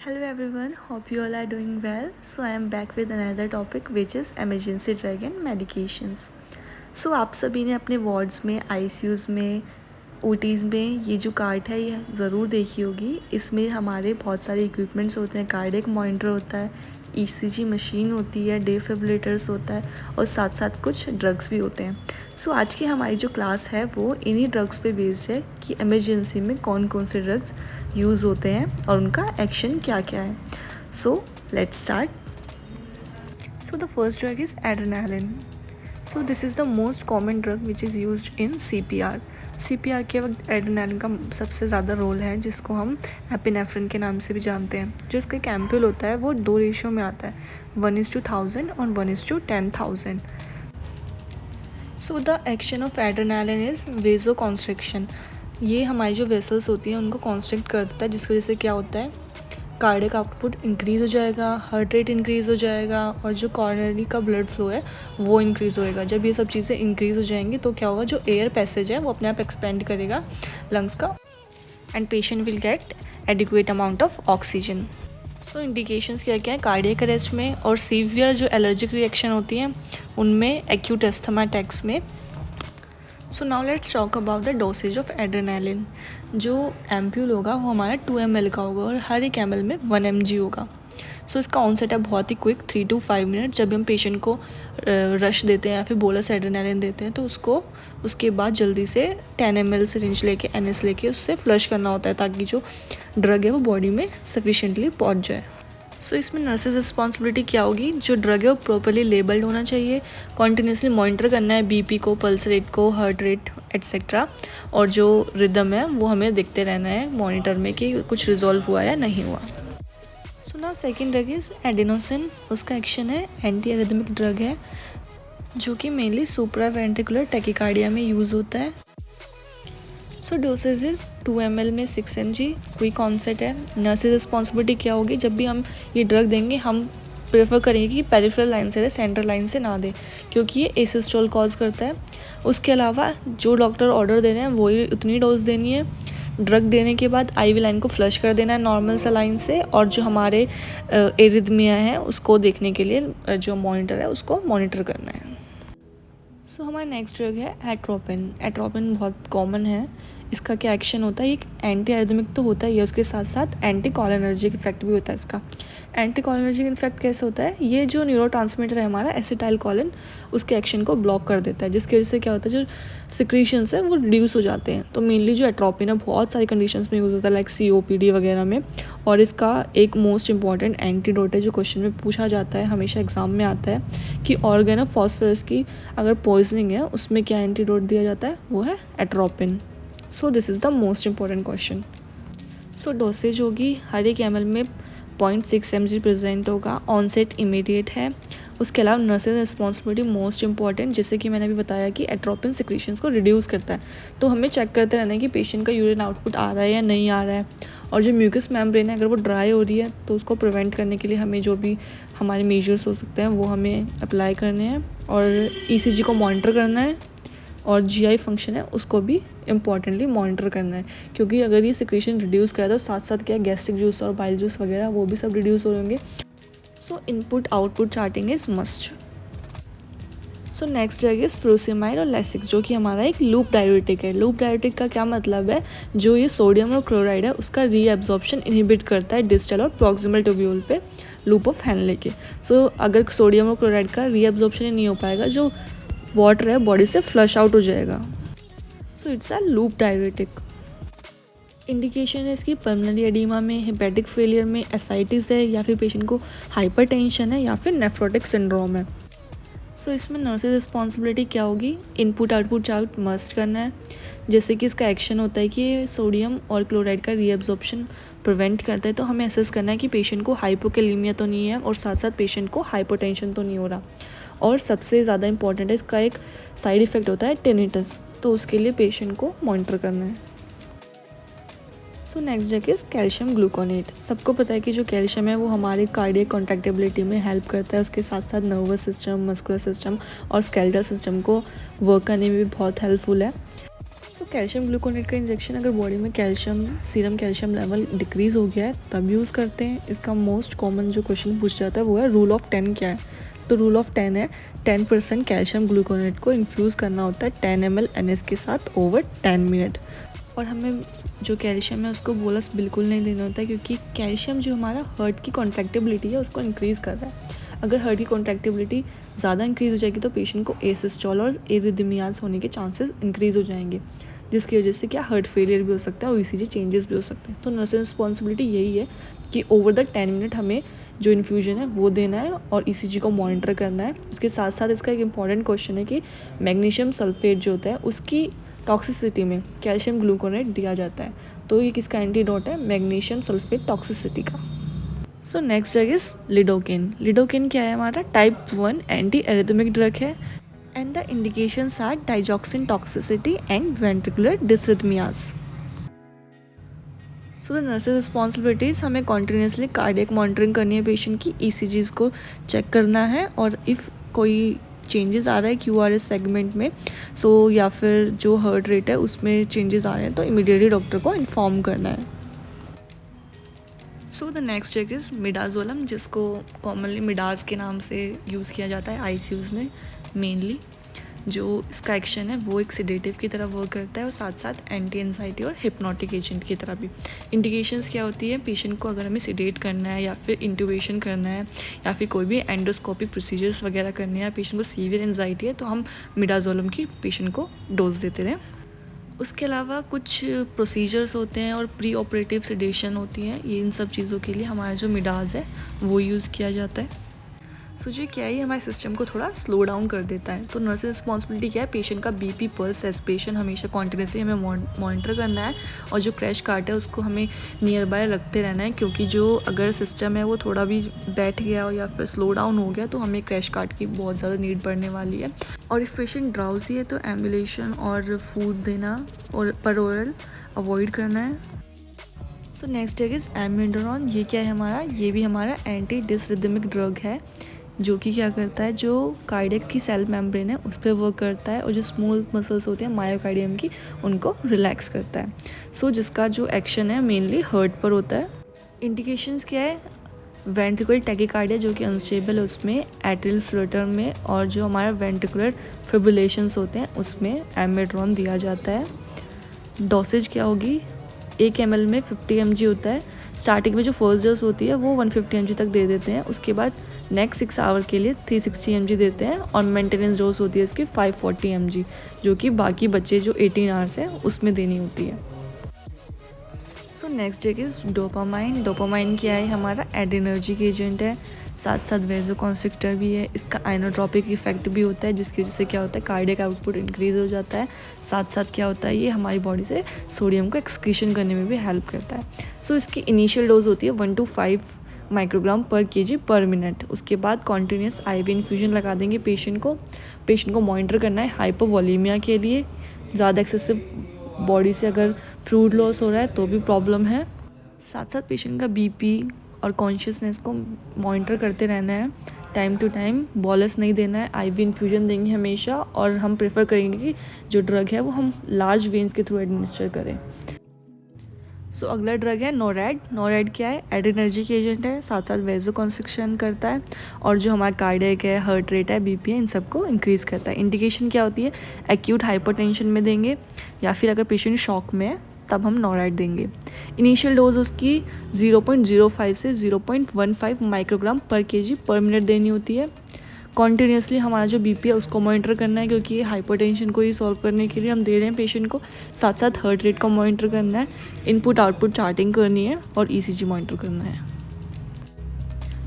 Hello everyone, hope you all are doing well. So I am back with another topic which is emergency drug and medications. So आप सभी ने अपने wards में आईसीयूज़ में ओटीज़ में ये जो कार्ट है ये ज़रूर देखी होगी। इसमें हमारे बहुत सारे इक्विपमेंट्स होते हैं, कार्डियक मॉनिटर होता है, ईसीजी मशीन होती है, डिफिब्रिलेटर्स होता है और साथ साथ कुछ ड्रग्स भी होते हैं। सो आज की हमारी जो क्लास है वो इन्हीं ड्रग्स पे बेस्ड है कि इमरजेंसी में कौन कौन से ड्रग्स यूज़ होते हैं और उनका एक्शन क्या क्या है। So let's start. So the first drug is adrenaline. So this is the most common drug which is used in CPR। CPR के वक्त एड्रेनालिन का सबसे ज़्यादा रोल है, जिसको हम एपिनेफ्रिन के नाम से भी जानते हैं। जो इसका कैम्प्यूल होता है वो 2 रेशियो में आता है, 1:1000 और 1:10,000। So the action of adrenaline is vasoconstriction. ये हमारी जो वेसल्स होती हैं उनको कॉन्स्ट्रिक्ट कर देता है, जिसकी वजह से क्या होता है, कार्डियक आउटपुट इंक्रीज़ हो जाएगा, हार्ट रेट इंक्रीज़ हो जाएगा और जो कॉर्नरी का ब्लड फ्लो है वो इंक्रीज़ होएगा। जब ये सब चीज़ें इंक्रीज़ हो जाएंगी तो क्या होगा, जो एयर पैसेज है वो अपने आप एक्सपेंड करेगा लंग्स का and patient will get adequate amount of oxygen. So indications क्या क्या है, कार्डियक अरेस्ट में और सीवियर जो एलर्जिक रिएक्शन होती हैं उनमें, एक्यूट अस्थमा अटैक्स में। So now let's talk about the dosage of adrenaline. जो एम्प्यूल होगा वो हमारा 2 ml का होगा और हर एक ml में 1 mg होगा। सो इसका ऑनसेट है बहुत ही क्विक, 3 to 5 मिनट। जब हम पेशेंट को रश देते हैं या फिर बोलस एड्रेनालिन देते हैं तो उसको उसके बाद जल्दी से 10 ml सिरिंज लेके NS लेके उससे फ्लश करना होता है ताकि जो ड्रग है वो बॉडी में सफिशेंटली पहुंच जाए। सो इसमें नर्सेज रिस्पॉन्सिबिलिटी क्या होगी, जो ड्रग है वो प्रॉपरली लेबल्ड होना चाहिए, कॉन्टीन्यूसली मॉनिटर करना है BP को, पल्स रेट को, हार्ट रेट एट्सेट्रा, और जो रिदम है वो हमें देखते रहना है मॉनिटर में कि कुछ रिजॉल्व हुआ या नहीं हुआ। So now second drug is adenosine. उसका एक्शन है एंटी एरिथमिक ड्रग है जो कि मेनली सुप्रावेंट्रिकुलर टैकीकार्डिया में यूज़ होता है। सो डोसेज इज़ 2 ml में 6 mg, क्विक ऑनसेट है। नर्सेज रिस्पॉन्सिबिलिटी क्या होगी, जब भी हम ये ड्रग देंगे हम प्रेफर करेंगे कि पेरिफेरल लाइन से दे, सेंट्रल लाइन से ना दे, क्योंकि ये एसिस्टोल कॉज करता है। उसके अलावा जो डॉक्टर ऑर्डर दे रहे हैं वही उतनी डोज देनी है। ड्रग देने के बाद IV लाइन को फ्लश कर देना है नॉर्मल सलाइन से, और जो हमारे एरिथमिया है उसको देखने के लिए जो मॉनिटर है उसको मॉनिटर करना है। सो हमारा नेक्स्ट ड्रग है एट्रोपिन। एट्रोपिन बहुत कॉमन है। इसका क्या एक्शन होता है, एक एंटी एरिथमिक तो होता ही है, उसके साथ साथ एंटी कॉलिनर्जिक इफेक्ट भी होता है इसका। एंटी कॉलिनर्जिक इफेक्ट कैसे होता है, ये जो न्यूरोट्रांसमीटर है हमारा एसिटाइल कॉलिन, उसके एक्शन को ब्लॉक कर देता है, जिसकी वजह से क्या होता है, जो सिक्रीशंस है वो रिड्यूस हो जाते हैं। तो मेनली जो एट्रोपिन है बहुत सारी कंडीशंस में यूज़ होता है, लाइक COPD वगैरह में। और इसका एक मोस्ट इंपॉर्टेंट एंटीडोट है जो क्वेश्चन में पूछा जाता है, हमेशा एग्जाम में आता है कि ऑर्गन ऑफ फॉस्फोरस की अगर पॉइजनिंग है उसमें क्या एंटीडोट दिया जाता है, वो है atropine. So this is the most important question. So dosage होगी हर एक ml में 0.6 mg प्रेजेंट होगा, ऑनसेट इमीडिएट है। उसके अलावा नर्सेज रिस्पॉन्सिबिलिटी मोस्ट इंपॉर्टेंट, जैसे कि मैंने अभी बताया कि एट्रोपिन सिक्रीशंस को रिड्यूस करता है, तो हमें चेक करते रहना है कि पेशेंट का यूरिन आउटपुट आ रहा है या नहीं आ रहा है। और जो म्यूकस मेम्ब्रेन है अगर वो ड्राई हो रही है तो उसको प्रिवेंट करने के लिए हमें जो भी हमारे मेजर्स हो सकते हैं वो हमें अप्लाई करने हैं, और ECG को मॉनिटर करना है, और GI फंक्शन है उसको भी इम्पॉर्टेंटली मॉनिटर करना है, क्योंकि अगर ये सिक्रीशन रिड्यूस करा तो साथ साथ क्या गैस्ट्रिक जूस और बाइल जूस वगैरह वो भी सब रिड्यूस हो जाएंगे। So input output charting is must. So next drug is frusemide और लेसिक्स, जो कि हमारा एक लूप डाययूरेटिक है। लूप डाययूरेटिक का क्या मतलब है, जो ये सोडियम और क्लोराइड है उसका रीएब्जॉर्प्शन इनहिबिट करता है डिस्टल और प्रॉक्सिमल ट्यूब्यूल पे लूप ऑफ हेनले के। सो अगर सोडियम और क्लोराइड का रीएब्जॉर्प्शन नहीं हो पाएगा, जो वाटर है बॉडी से फ्लश आउट हो जाएगा। So it's a loop diuretic. Indication है इसकी पल्मोनरी एडीमा में, हेपेटिक फेलियर में, एसाइटिस है, या फिर पेशेंट को हाइपरटेंशन है, या फिर नेफ्रोटिक सिंड्रोम है। सो इसमें नर्सेज रिस्पॉन्सिबिलिटी क्या होगी, इनपुट आउटपुट चार्ट मस्ट करना है। जैसे कि इसका एक्शन होता है कि सोडियम और क्लोराइड का रीएब्जॉर्प्शन प्रिवेंट करता है, तो हमें असेस करना है कि पेशेंट को हाइपोकैलेमिया तो नहीं है और साथ साथ पेशेंट को हाइपोटेंशन तो नहीं हो रहा। और सबसे ज़्यादा इंपॉर्टेंट है इसका एक साइड इफ़ेक्ट होता है टिनिटस, तो उसके लिए पेशेंट को मॉनिटर करना है। So next drug is calcium gluconate. सबको पता है कि जो कैल्शियम है वो हमारे कार्डियक कॉन्ट्रैक्टिबिलिटी में हेल्प करता है, उसके साथ साथ नर्वस सिस्टम, मस्कुलर सिस्टम और स्केलेटल सिस्टम को वर्क करने में भी बहुत हेल्पफुल है। सो कैल्शियम ग्लूकोनेट का इंजेक्शन अगर बॉडी में calcium serum calcium level decrease हो गया है तब यूज़ करते हैं। इसका मोस्ट कॉमन जो क्वेश्चन पूछ जाता है वो है रूल ऑफ 10 क्या है। तो रूल ऑफ 10 है 10% कैल्शियम ग्लूकोनेट को इन्फ्यूज़ करना होता है 10 ml NS के साथ ओवर 10 मिनट। और हमें जो कैल्शियम है उसको बोलस बिल्कुल नहीं देना होता है, क्योंकि कैल्शियम जो हमारा हार्ट की कॉन्ट्रैक्टिबिलिटी है उसको इंक्रीज़ कर रहा है। अगर हार्ट की कॉन्ट्रैक्टिबिलिटी ज़्यादा इंक्रीज़ हो जाएगी तो पेशेंट को एसिस्टोल और एरिथमियाज होने के चांसेस इंक्रीज़ हो जाएंगे, जिसकी वजह से क्या हार्ट फेलियर भी हो सकता है और ईसीजी चेंजेस भी हो सकते हैं। तो नर्स रिस्पॉन्सिबिलिटी यही है कि ओवर द 10 मिनट हमें जो इन्फ्यूजन है वो देना है और ईसीजी को मॉनिटर करना है। उसके साथ साथ इसका एक इम्पॉर्टेंट क्वेश्चन है कि मैग्नीशियम सल्फेट जो होता है उसकी टॉक्सिसिटी में कैल्शियम ग्लूकोनेट दिया जाता है। तो ये किसका एंटीडोट है, मैग्नीशियम सल्फेट टॉक्सिसिटी का। So next drug is lidocaine. Lidocaine क्या है, हमारा टाइप 1 एंटी एरिथमिक ड्रग है and the indications are digoxin toxicity and ventricular dysrhythmias. So the nurses responsibilities, हमें कॉन्टीन्यूसली कार्डियक मॉनिटरिंग करनी है पेशेंट की, ईसीजीज को चेक करना है और इफ़ कोई चेंजेस आ रहा है क्यूआरएस सेगमेंट में या फिर जो हार्ट रेट है उसमें चेंजेस आ रहे हैं तो इमीडिएटली डॉक्टर को इन्फॉर्म करना है। So the next drug is midazolam, जिसको कॉमनली मिडाज के नाम से यूज़ किया जाता है आईसीयूज़ में मेनली। जो इसका एक्शन है वो एक सिडेटिव की तरह वर्क करता है और साथ साथ एंटी एंजाइटी और हिप्नोटिक एजेंट की तरह भी। इंडिकेशंस क्या होती है, पेशेंट को अगर हमें सिडेट करना है या फिर इंट्यूबेशन करना है या फिर कोई भी एंडोस्कोपिक प्रोसीजर्स वगैरह करने हैं, पेशेंट को सीवियर एंजाइटी है तो हम मिडाजोलम की पेशेंट को डोज देते रहें। उसके अलावा कुछ प्रोसीजर्स होते हैं और प्री ऑपरेटिव सेडेशन होती हैं, ये इन सब चीज़ों के लिए हमारा जो मिडाज है वो यूज़ किया जाता है। सो जो क्या है हमारे सिस्टम को थोड़ा स्लो डाउन कर देता है। तो नर्स रिस्पॉन्सिबिलिटी क्या है, पेशेंट का बीपी पल्स एस्पिरेशन हमेशा कॉन्टिन्यूसली हमें मॉनिटर करना है और जो क्रैश कार्ट है उसको हमें नियर बाय रखते रहना है, क्योंकि जो अगर सिस्टम है वो थोड़ा भी बैठ गया हो या फिर स्लो डाउन हो गया तो हमें क्रैश कार्ट की बहुत ज़्यादा नीड पड़ने वाली है। और इफ़ पेशेंट ड्राउजी है तो एम्बुलेशन और फूड देना और पर ओरल अवॉइड करना है। So next drug is amiodarone. ये क्या है हमारा, ये भी हमारा एंटी डिसरिथमिक ड्रग है, जो कि क्या करता है, जो कार्डियक की सेल मेम्ब्रेन है उस पर वर्क करता है और जो स्मॉल मसल्स होते हैं मायोकार्डियम की उनको रिलैक्स करता है। सो जिसका जो एक्शन है मेनली हार्ट पर होता है। इंडिकेशंस क्या है, वेंट्रिकुलर टैकीकार्डिया जो कि अनस्टेबल है उसमें, एट्रियल फ्लटर में, और जो हमारा वेंट्रिकुलर फिब्रिलेशंस होते हैं उसमें एमिड्रोन दिया जाता है। डोसेज क्या होगी, 1 ml में 50 mg होता है। स्टार्टिंग में जो फर्स्ट डोज होती है वो 150 mg तक दे देते हैं, उसके बाद नेक्स्ट 6 आवर के लिए 360 mg देते हैं और मेंटेनेंस डोज होती है इसकी 540 mg, जो कि बाकी बच्चे जो 18 आवर्स है उसमें देनी होती है। So next drug is dopamine. Dopamine क्या है, हमारा एड्रेनर्जिक एजेंट है, साथ साथ वेजोकॉन्स्ट्रिक्टर भी है। इसका आइनोट्रोपिक इफेक्ट भी होता है, जिसकी वजह से क्या होता है, कार्डियक आउटपुट इंक्रीज हो जाता है। साथ साथ क्या होता है, ये हमारी बॉडी से सोडियम को एक्सक्रीशन करने में भी हेल्प करता है। सो इसकी इनिशियल डोज होती है 1 to 5 माइक्रोग्राम पर kg पर मिनट। उसके बाद कॉन्टीन्यूस IV इन्फ्यूजन लगा देंगे पेशेंट को मॉनिटर करना है हाइपोवोलीमिया के लिए। ज़्यादा एक्सेसिव बॉडी से अगर फ्लूइड लॉस हो रहा है तो भी प्रॉब्लम है। साथ साथ पेशेंट का बीपी और कॉन्शियसनेस को मॉनिटर करते रहना है, टाइम टू टाइम बॉलस नहीं देना है, IV इन्फ्यूजन देंगे हमेशा, और हम प्रेफर करेंगे कि जो ड्रग है वो हम लार्ज वेन्स के थ्रू एडमिनिस्टर करें। सो अगला ड्रग है नोरैड। नोरैड क्या है, एड्रेनर्जिक एजेंट है, साथ साथ वेजोकॉन्स्ट्रिक्शन करता है और जो हमारा कार्डियक है, हार्ट रेट है, बीपी है, इन सबको इंक्रीज़ करता है। इंडिकेशन क्या होती है, एक्यूट हाइपरटेंशन में देंगे या फिर अगर पेशेंट शॉक में है तब हम नोरैड देंगे। इनिशियल डोज उसकी 0.05 से 0.15 माइक्रोग्राम पर kg पर मिनट देनी होती है। कॉन्टीन्यूसली हमारा जो बीपी है उसको मॉनिटर करना है, क्योंकि हाइपरटेंशन को ही सॉल्व करने के लिए हम दे रहे हैं पेशेंट को। साथ साथ हार्ट रेट को मॉनिटर करना है, इनपुट आउटपुट चार्टिंग करनी है और ECG मॉनिटर करना है।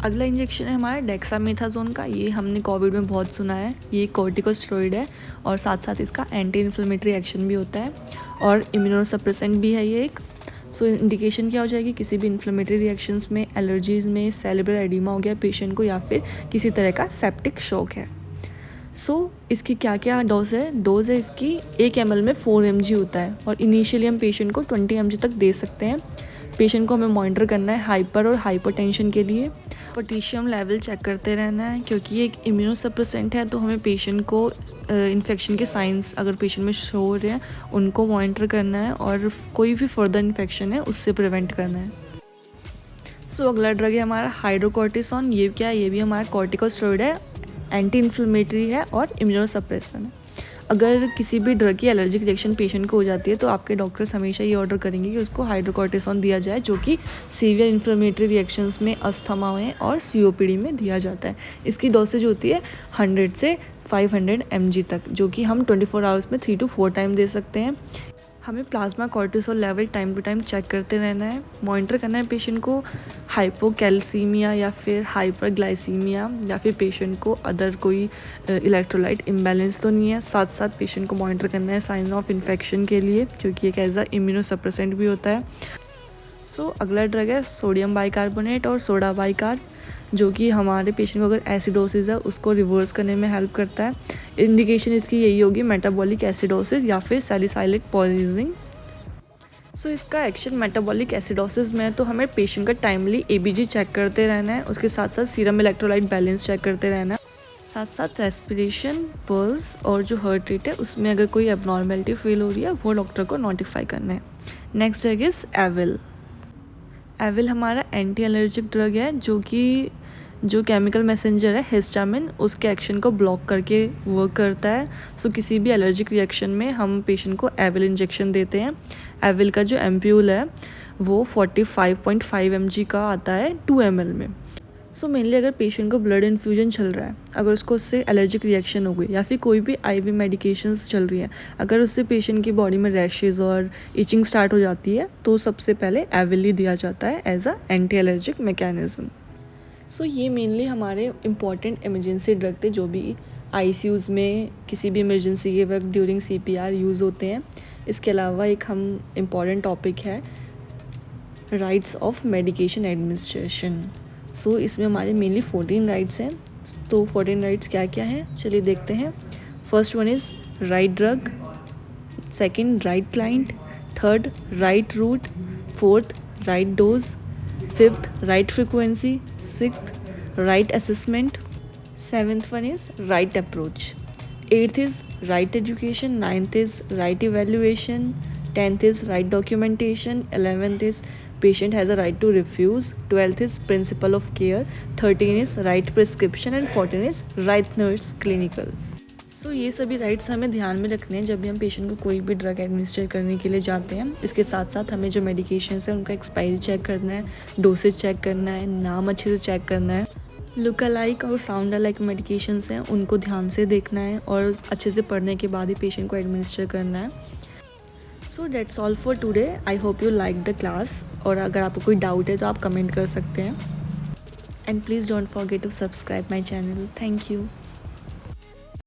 अगला इंजेक्शन है हमारा डेक्सामेथासोन का। ये हमने कोविड में बहुत सुना है, ये कॉर्टिकोस्टेरॉइड है और साथ साथ इसका एंटी इन्फ्लेमेटरी एक्शन भी होता है और इम्यूनोसप्रेसेंट भी है ये एक। सो इंडिकेशन क्या हो जाएगी, किसी भी इन्फ्लेमेटरी रिएक्शंस में, एलर्जीज़ में, सेरेब्रल एडिमा हो गया पेशेंट को, या फिर किसी तरह का सेप्टिक शॉक है। सो इसकी क्या क्या डोज है, डोज है इसकी 1 ml में 4 mg होता है और इनिशियली हम पेशेंट को 20 mg तक दे सकते हैं। पेशेंट को हमें मॉनिटर करना है हाइपर और हाइपरटेंशन के लिए। पोटेशियम लेवल चेक करते रहना है, क्योंकि ये एक इम्यूनोसप्रेसेंट है, तो हमें पेशेंट को इन्फेक्शन के साइंस अगर पेशेंट में शो हो रहे हैं उनको मॉनिटर करना है और कोई भी फर्दर इन्फेक्शन है उससे प्रिवेंट करना है। सो अगला ड्रग है हमारा हाइड्रोकॉर्टिसोन। ये क्या है? ये भी हमारा कॉर्टिकोस्टेरॉइड है, एंटी इन्फ्लेमेटरी है और इम्यूनोसप्रेशन है। अगर किसी भी ड्रग की एलर्जिक रिएक्शन पेशेंट को हो जाती है तो आपके डॉक्टर्स हमेशा ये ऑर्डर करेंगे कि उसको हाइड्रोकॉर्टिसोन दिया जाए, जो कि सीवियर इन्फ्लेमेटरी रिएक्शंस में, अस्थमा में और सीओपीडी में दिया जाता है। इसकी डोसेज होती है 100 से 500 mg तक, जो कि हम 24 आवर्स में 3 to 4 टाइम दे सकते हैं। हमें plasma cortisol level time to time check करते रहना है, मॉनिटर करना है पेशेंट को हाइपोकैल्सीमिया या फिर हाइपरग्लाइसीमिया या फिर पेशेंट को अदर कोई इलेक्ट्रोलाइट इम्बैलेंस तो नहीं है। साथ साथ पेशेंट को मॉनिटर करना है साइन ऑफ इन्फेक्शन के लिए, क्योंकि एक एज अ इम्यूनोसप्रेसेंट भी होता है। सो अगला ड्रग है सोडियम बाइकार्बोनेट और सोडा बाइकार्ब, जो कि हमारे पेशेंट को अगर एसिडोसिस है उसको रिवर्स करने में हेल्प करता है। इंडिकेशन इसकी यही होगी मेटाबॉलिक एसिडोसिस या फिर सैलिसाइलेट पॉइजनिंग। सो इसका एक्शन मेटाबॉलिक एसिडोसिस में है, तो हमें पेशेंट का टाइमली एबीजी चेक करते रहना है, उसके साथ साथ सीरम इलेक्ट्रोलाइट बैलेंस चेक करते रहना है, साथ साथ रेस्पिरेशन, पल्स और जो हार्ट रेट है उसमें अगर कोई एबनॉर्मेलिटी फील हो रही है वो डॉक्टर को नोटिफाई करना है। Next drug is Avil. Avil हमारा एंटी एलर्जिक ड्रग है, जो केमिकल मैसेंजर है हिस्टामिन, उसके एक्शन को ब्लॉक करके वर्क करता है। सो किसी भी एलर्जिक रिएक्शन में हम पेशेंट को एविल इंजेक्शन देते हैं। एविल का जो एम्प्यूल है वो 45.5 mg का आता है 2 ml में। सो मेनली अगर पेशेंट को ब्लड इन्फ्यूजन चल रहा है, अगर उसको उससे एलर्जिक रिएक्शन हो गई या फिर कोई भी आईवी मेडिकेशंस चल रही हैं, अगर उससे पेशेंट की बॉडी में रैशेज और इचिंग स्टार्ट हो जाती है तो सबसे पहले एविल ही दिया जाता है as a anti allergic mechanism. So ये मेनली हमारे इम्पॉर्टेंट इमरजेंसी ड्रग थे जो भी आईसीयूज़ में किसी भी इमरजेंसी के वक्त ड्यूरिंग सीपीआर यूज़ होते हैं। इसके अलावा एक हम इम्पॉर्टेंट टॉपिक है राइट्स ऑफ मेडिकेशन एडमिनिस्ट्रेशन। सो इसमें हमारे मेनली 14 राइट्स हैं। तो 14 राइट्स क्या क्या हैं चलिए देखते हैं। First one is right drug, second right client, third right route, fourth right dose, fifth right frequency, sixth right assessment, seventh one is right approach, eighth is right education, ninth is right evaluation, 10th is right documentation, 11th is patient has a right to refuse, 12th is principle of care, 13 is right prescription and 14 is right nurse clinical। सो ये सभी rights हमें ध्यान में रखने हैं जब भी हम पेशेंट को कोई भी ड्रग एडमिनिस्ट्रेट करने के लिए जाते हैं। इसके साथ साथ हमें जो मेडिकेशंस हैं उनका एक्सपायरी चेक करना है, डोसेज चेक करना है, नाम अच्छे से चेक करना है, लुक अलाइक और साउंड अलाइक मेडिकेशंस हैं उनको ध्यान से देखना है और अच्छे से पढ़ने के बाद ही पेशेंट को एडमिनिस्टर करना है। So that's all for today. I hope you like the class, और अगर आपको कोई डाउट है तो आप कमेंट कर सकते हैं। And please don't forget to subscribe my channel. Thank you.